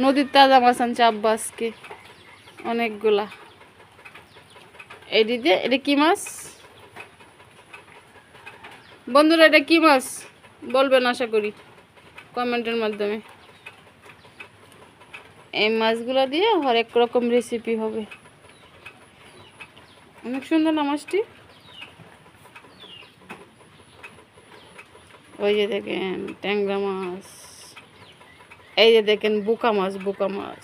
নদীর তাজা মাছ আনছে আব্বাসকে অনেকগুলা। এদিকে এটা কি মাছ বন্ধুরা? এটা কি মাছ বলবেন আশা করি কমেন্টের মাধ্যমে। এই মাছগুলো দিয়ে হরেক রকম রেসিপি হবে। অনেক সুন্দর না মাছটি? ওই যে দেখেন ট্যাংরা মাছ, এই যে দেখেন বোকা মাছ, বোকা মাছ।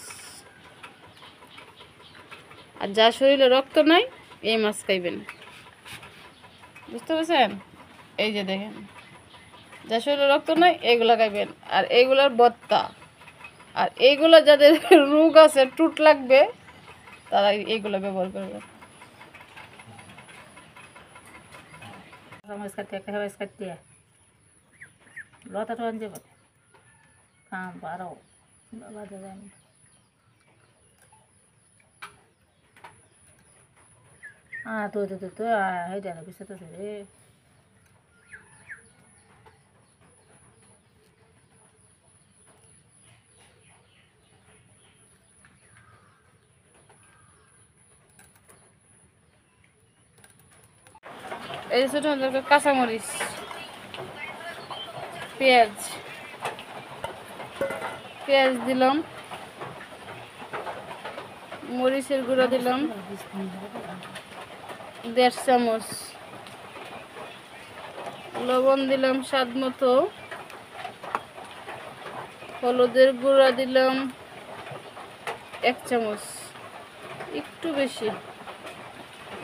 আর যা শরীরে রক্ত নাই এই মাছ খাইবেন, বুঝতে পারছেন? এই যে দেখেন যা শরীরে রক্ত নাই এইগুলা খাইবেন। আর এইগুলার ভর্তা। আর এইগুলো যাদের রোগ আছে, টুট লাগবে, তারা এইগুলো ব্যবহার করবে। লতাটা আনতে পারে কাম পারো বাবা দেবেন। তো হয়ে যায় না বিষয়টা রে। এই ছোট কাঁচামরিচ, পেঁয়াজ পেঁয়াজ দিলাম, মরিচের গুঁড়ো দিলাম 1.5 চামচ, লবণ দিলাম স্বাদ মতো, হলুদের গুঁড়া দিলাম 1 চামচ, একটু বেশি,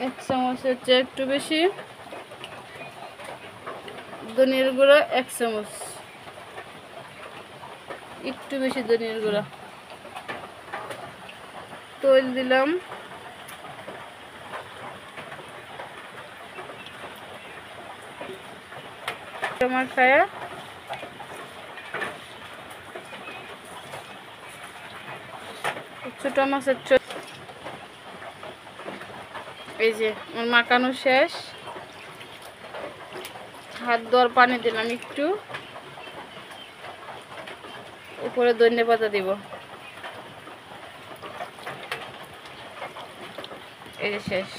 1 চামচের চেয়ে একটু বেশি, ধনিয়ার গুঁড়া 1 চামচ, একটু বেশি ধনিয়ার গুঁড়া, তৈল দিলাম, মাখায়া ছোট মাছের এই যে আমার মাখানো শেষ। হাত ধোয়ার পানি দিলাম একটু, উপরে ধনিয়া পাতা দিব। এই যে শেষ।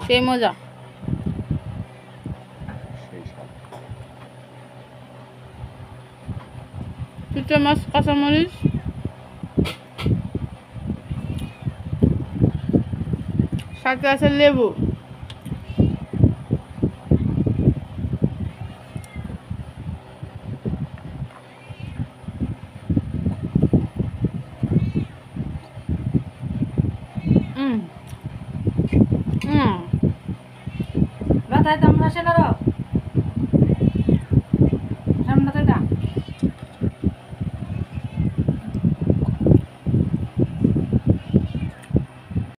সেই মজা। চিংড়ি মাছ, কাঁচামরিচ, সাথে আছে লেবু। Gata, estamos haciendo